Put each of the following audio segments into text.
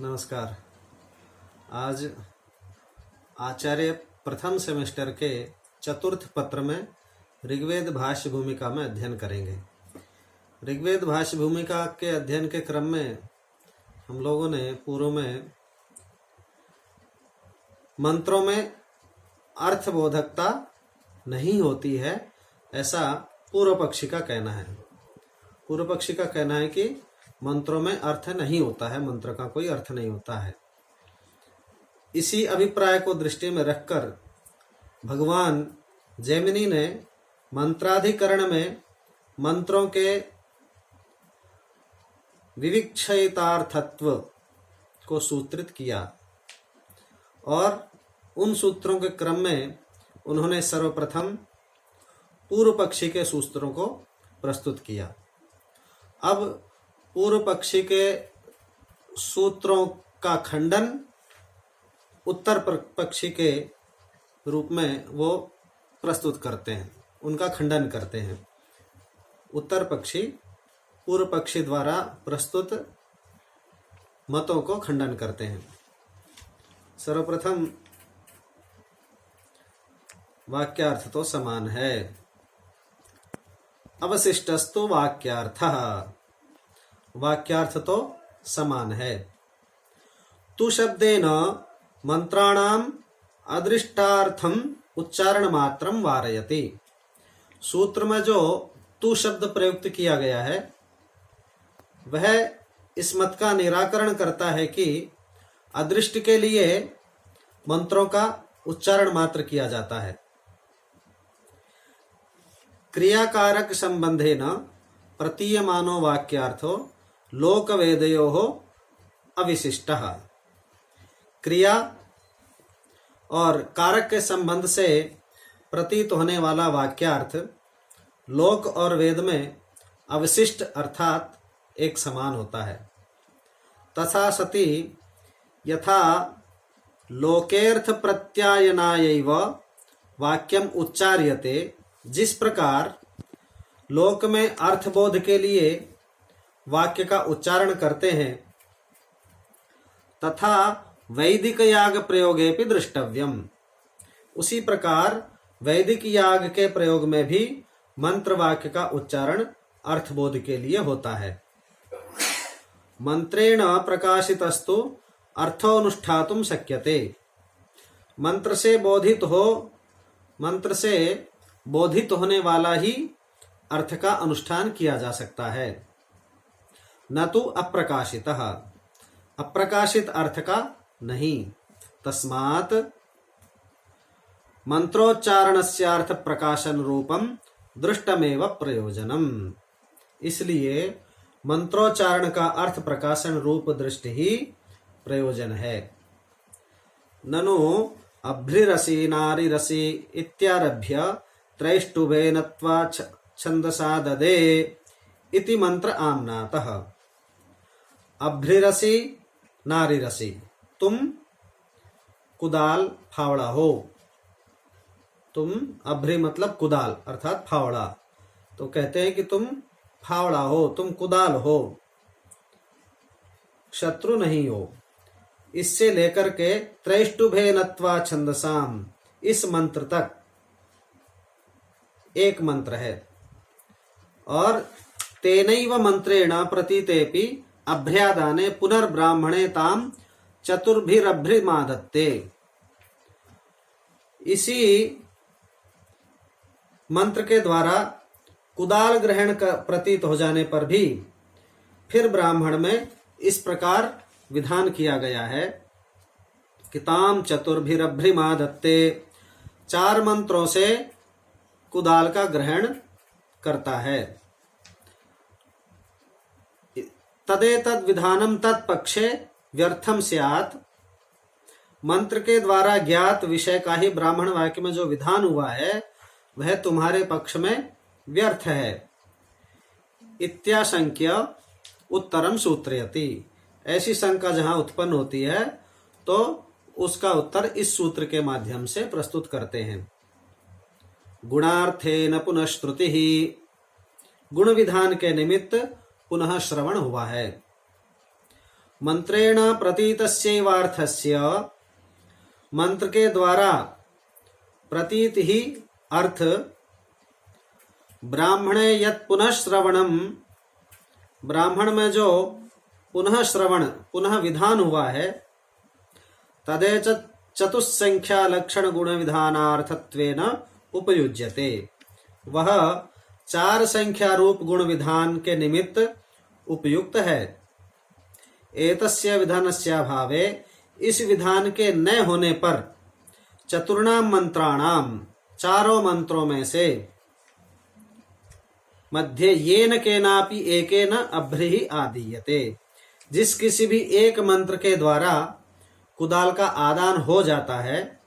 नमस्कार। आज आचार्य प्रथम सेमेस्टर के चतुर्थ पत्र में ऋग्वेद भाष्य भूमिका में अध्ययन करेंगे। ऋग्वेद भाष्य भूमिका के अध्ययन के क्रम में हम लोगों ने पूर्व में मंत्रों में अर्थबोधकता नहीं होती है, ऐसा पूर्व पक्षी का कहना है। पूर्व पक्षी का कहना है कि मंत्रों में अर्थ नहीं होता है, मंत्र का कोई अर्थ नहीं होता है। इसी अभिप्राय को दृष्टि में रखकर भगवान जैमिनी ने मंत्राधिकरण में मंत्रों के विविक्षयितार्थत्व को सूत्रित किया और उन सूत्रों के क्रम में उन्होंने सर्वप्रथम पूर्व पक्षी के सूत्रों को प्रस्तुत किया। अब पूर्व पक्षी के सूत्रों का खंडन उत्तर पक्षी के रूप में वो प्रस्तुत करते हैं, उनका खंडन करते हैं। उत्तर पक्षी पूर्व पक्षी द्वारा प्रस्तुत मतों को खंडन करते हैं। सर्वप्रथम वाक्यार्थ तो समान है। अवशिष्टस्तु वाक्यार्थः, वाक्यार्थ तो समान है। तु शब्देन मंत्राणाम अदृष्टार्थम उच्चारण मात्रम वारयति। सूत्र में जो तु शब्द प्रयुक्त किया गया है वह इस मत का निराकरण करता है कि अदृष्ट के लिए मंत्रों का उच्चारण मात्र किया जाता है। क्रियाकारक संबंधेन प्रतीयमानो वाक्यार्थो लोकवेदयोः अविशिष्टः। क्रिया और कारक के संबंध से प्रतीत होने वाला वाक्यार्थ लोक और वेद में अविशिष्ट अर्थात एक समान होता है। तथा सति यथा लोकेर्थ प्रत्यायनायैव वाक्यम उच्चार्यते, जिस प्रकार लोक में अर्थबोध के लिए वाक्य का उच्चारण करते हैं, तथा वैदिक याग प्रयोगे भी दृष्टव्यम, उसी प्रकार वैदिक याग के प्रयोग में भी मंत्र वाक्य का उच्चारण अर्थबोध के लिए होता है। मंत्रेण प्रकाशितस्तु अर्थोनुष्ठातुम शक्यते। मंत्र से बोधित होने वाला ही अर्थ का अनुष्ठान किया जा सकता है, न तो अप्रकाशितः, अप्रकाशित अर्थ का नहीं। तस्मात् मंत्रोच्चारणस्यार्थ प्रकाशन रूपम दृष्टमेव प्रयोजनम। इसलिए मंत्रोच्चारण का अर्थ प्रकाशन रूप दृष्टि ही प्रयोजन है। ननु अभ्रिरसि नारिरसि इत्यारभ्य त्रैष्टुभेनत्वा छंदसा ददे इति मंत्र आम्नातः। अभ्रिरसि नारिरसि, तुम कुदाल फावड़ा हो। तुम अभ्रि मतलब कुदाल अर्थात फावड़ा, तो कहते हैं कि तुम फावड़ा हो, तुम कुदाल हो, शत्रु नहीं हो। इससे लेकर के त्रैष्टुभेनत्वा छंदसाम, इस मंत्र तक एक मंत्र है। और तेनैव मंत्रेण प्रतीतेपि अभ्र्यादाने पुनर्ब्राह्मणे ताम चतुर्भिरभ्रिमादत्ते। इसी मंत्र के द्वारा कुदाल ग्रहण का प्रतीत हो जाने पर भी फिर ब्राह्मण में इस प्रकार विधान किया गया है कि ताम चतुर्भिरभ्रिमादत्ते, चार मंत्रों से कुदाल का ग्रहण करता है। तदेतद विधानम तत्पक्षे व्यर्थम स्यात्। मंत्र के द्वारा ज्ञात विषय का ही ब्राह्मण वाक्य में जो विधान हुआ है वह तुम्हारे पक्ष में व्यर्थ है। इत्याशंक्य उत्तरम सूत्रयति। ऐसी शंका जहां उत्पन्न होती है तो उसका उत्तर इस सूत्र के माध्यम से प्रस्तुत करते हैं। गुणार्थेन पुनः श्रुति ही, गुण विधान के निमित्त पुनः श्रवण हुआ है। मंत्रेण प्रतीतस्यैवार्थस्य, मंत्र के द्वारा प्रतीत ही अर्थ, ब्राह्मणे यत् पुनः श्रवणम, ब्राह्मण में जो पुनः श्रवण पुनः विधान हुआ है, तदेच चतुस्संख्या लक्षण गुण विधानार्थत्वेन उपयुज्यते, वह 4 संख्या रूप गुण विधान के निमित्त उपयुक्त है। एतस्य विधानस्याभावे, इस विधान के न होने पर, चतुर्णाम मंत्राणाम, 4 मंत्रों में से, मध्ये येन केनापि एकेन अभ्रिः आदीयते, जिस किसी भी एक मंत्र के द्वारा कुदाल का आदान हो जाता है,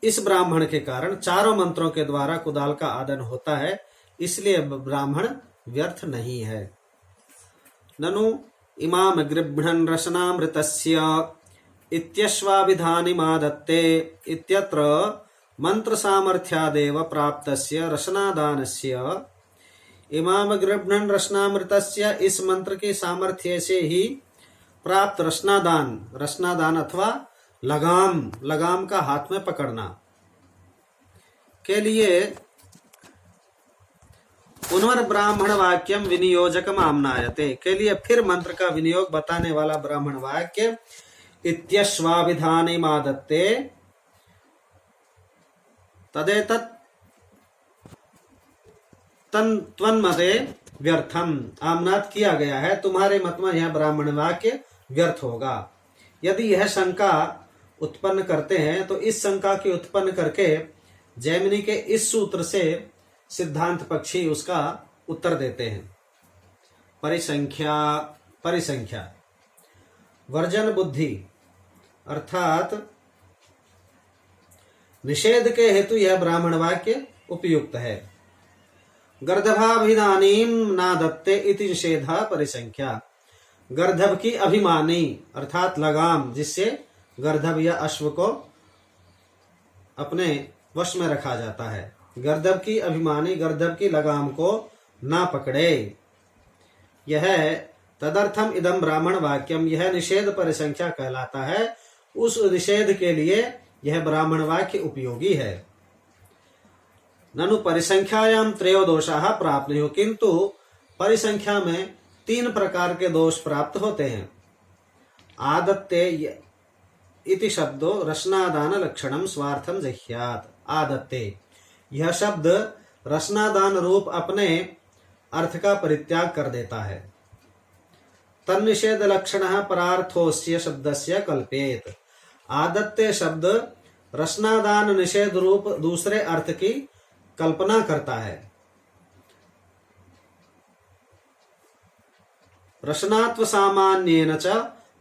इस ब्राह्मण के कारण 4 मंत्रों के द्वारा कुदाल का आदान होता है, इसलिए ब्राह्मण व्यर्थ नहीं है। ननु इमाम गृह्णन् रसनामृतस्य इत्यश्वाभिधानिमादत्ते इत्यत्र मंत्र सामर्थ्यादेव प्राप्तस्य रसनादानस्य, इमाम गृह्णन् रसनामृतस्य, इस मंत्र के सामर्थ्य से ही प्राप्त रसनादान, रसनादान अथवा लगाम, लगाम का हाथ में पकड़ना के लिए पुनर्ब्राह्मण वाक्यम विनियोजकम आमनायते, के लिए फिर मंत्र का विनियोग बताने वाला ब्राह्मण वाक्य इत्यश्वाभिधानिमादत्ते तदेतत् त्वन्मते व्यर्थम, आमनात किया गया है, तुम्हारे मत में यह ब्राह्मण वाक्य व्यर्थ होगा। यदि यह शंका उत्पन्न करते हैं तो इस शंका की उत्पन्न करके जैमिनी के इस सूत्र से सिद्धांत पक्षी उसका उत्तर देते हैं। परिसंख्या, परिसंख्या वर्जन बुद्धि अर्थात निषेध के हेतु यह ब्राह्मण वाक्य उपयुक्त है। गर्दभाभिधानीम नादत्ते इति निषेधा परिसंख्या, गर्दभ की अभिमानी अर्थात लगाम, जिससे गर्दभ या अश्व को अपने वश में रखा जाता है, गर्दभ की अभिमानी, गर्दभ की लगाम को ना पकड़े, यह तदर्थम इदम ब्राह्मण वाक्यम, यह निषेध परिसंख्या कहलाता है। उस निषेध के लिए यह ब्राह्मण वाक्य उपयोगी है। ननु परिसंख्यायाम त्रयो दोषाः प्राप्नुयुः, किंतु परिसंख्या में 3 प्रकार के दोष प्राप्त होते हैं। आदत्ते इति शब्दो रसनादान लक्षणम स्वार्थम जह्यात्, आदत्ते, यह शब्द रसनादान रूप अपने अर्थ का परित्याग कर देता है। तन्निषेध लक्षणः परार्थोस्य शब्दस्य कल्पेत, आदत्ते शब्द रसनादान निषेध रूप दूसरे अर्थ की कल्पना करता है। रसनात्व सामान्येन च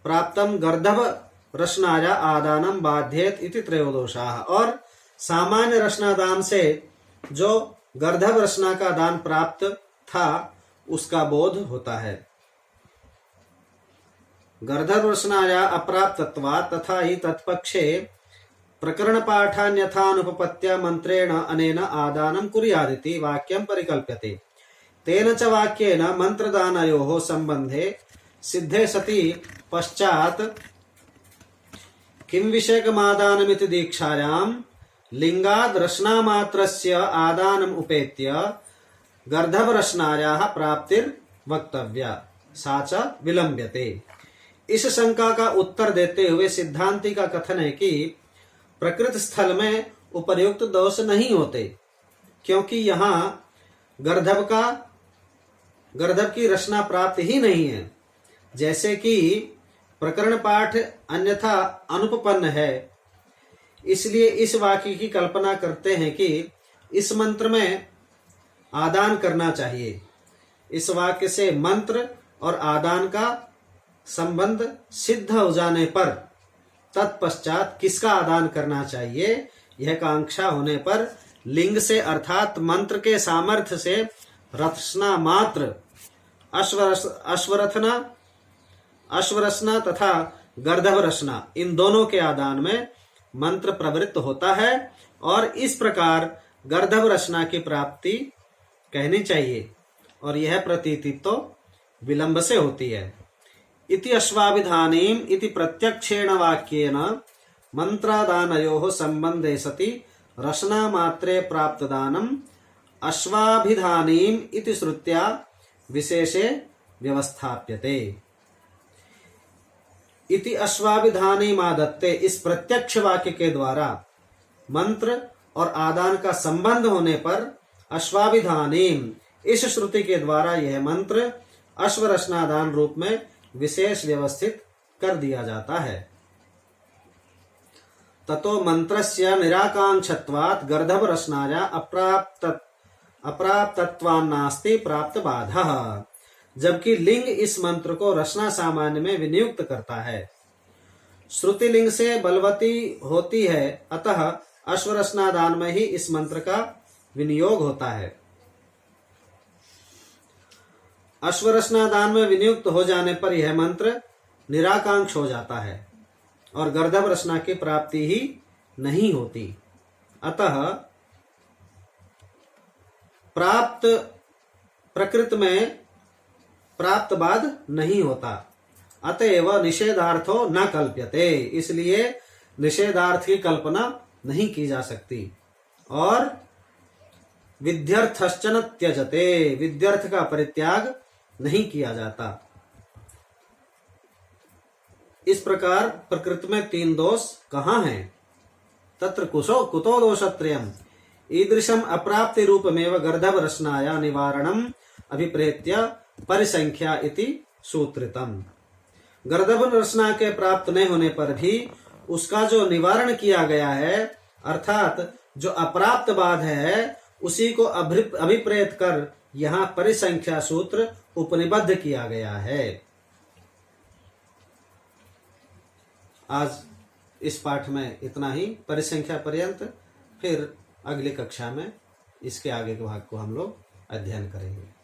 प्राप्तम गर्दभ रसनाया आदानम बाध्येत इति त्रयोदोषाः, और सामान्य रसनादान से जो गर्दभ रसना का दान प्राप्त था उसका बोध होता है। गर्दभ रसनाया अप्राप्तत्वात् तथा ही तत्पक्षे प्रकरण पाठान्यथानुपपत्या मंत्रेण अनेन आदानं कुर्यादिति वाक्यं परिकल्प्यते। तेन च वाक्येन मंत्रदानयोः संबंधे सिद्धे सति पश्चात् किं विषयकमादानमिति दीक्षायां लिंगाद् रसनामात्रस्य आदानम् उपेत्य गर्दभ रसनायाः प्राप्तिर् वक्तव्या, सा च विलंब्यते। इस शंका का उत्तर देते हुए सिद्धांति का कथन है कि प्रकृत स्थल में उपर्युक्त दोष नहीं होते, क्योंकि यहाँ गर्दभ की रचना प्राप्त ही नहीं है। जैसे कि प्रकरण पाठ अन्यथा अनुपपन्न है, इसलिए इस वाक्य की कल्पना करते हैं कि इस मंत्र में आदान करना चाहिए। इस वाक्य से मंत्र और आदान का संबंध सिद्ध हो जाने पर तत्पश्चात किसका आदान करना चाहिए, यह कांक्षा होने पर लिंग से अर्थात मंत्र के सामर्थ्य से रसना मात्र अश्वरसना तथा गर्दभ रसना, इन दोनों के आदान में मंत्र प्रवृत्त होता है, और इस प्रकार गर्दभ रसना की प्राप्ति कहनी चाहिए, और यह प्रतीति तो विलंब से होती है। इति अश्वाभिधानीम इति प्रत्यक्षेण वाक्येन मंत्रादानयोः संबंधे सति रसना मात्रे प्राप्तदानम अश्वाभिधानीम इति श्रुत्या विशेषे व्यवस्थाप्यते। इति अश्वाभिधानीम आदत्ते, इस प्रत्यक्ष वाक्य के द्वारा मंत्र और आदान का संबंध होने पर अश्वाभिधानीम, इस श्रुति के द्वारा यह मंत्र अश्वरसनादान रूप में विशेष व्यवस्थित कर दिया जाता है। ततो मंत्रस्य निराकांक्षत्वात् गर्दभ रसनाया अप्राप्तत्वान्नास्ति प्राप्त बाधा, जबकि लिंग इस मंत्र को रचना सामान्य में विनियुक्त करता है। श्रुति लिंग से बलवती होती है, अतः अश्वरसनादान में ही इस मंत्र का विनियोग होता है। अश्वरसनादान में विनियुक्त हो जाने पर यह मंत्र निराकांक्ष हो जाता है और गर्दभ रचना की प्राप्ति ही नहीं होती। अतः प्राप्त प्रकृत में प्राप्त बाद नहीं होता, अतएव निषेधार्थो न कल्प्यते, इसलिए निषेधार्थ की कल्पना नहीं की जा सकती। और विध्यर्थश्च न त्यजते, विध्यर्थ का परित्याग नहीं किया जाता। इस प्रकार प्रकृति में 3 दोष कहाँ हैं? तत्र कुतो दोषत्रयम् ईदृशम अप्राप्ति रूपमेव गर्दभ रसनाया निवारणम अभिप्रेत्य परिसंख्या इति सूत्रितम। गर्दभ रसना के प्राप्त नहीं होने पर भी उसका जो निवारण किया गया है, अर्थात जो अप्राप्त बाध है, उसी को अभिप्रेत कर यहाँ परिसंख्या सूत्र उपनिबद्ध किया गया है। आज इस पाठ में इतना ही, परिसंख्या पर्यंत। फिर अगली कक्षा में इसके आगे के भाग को हम लोग अध्ययन करेंगे।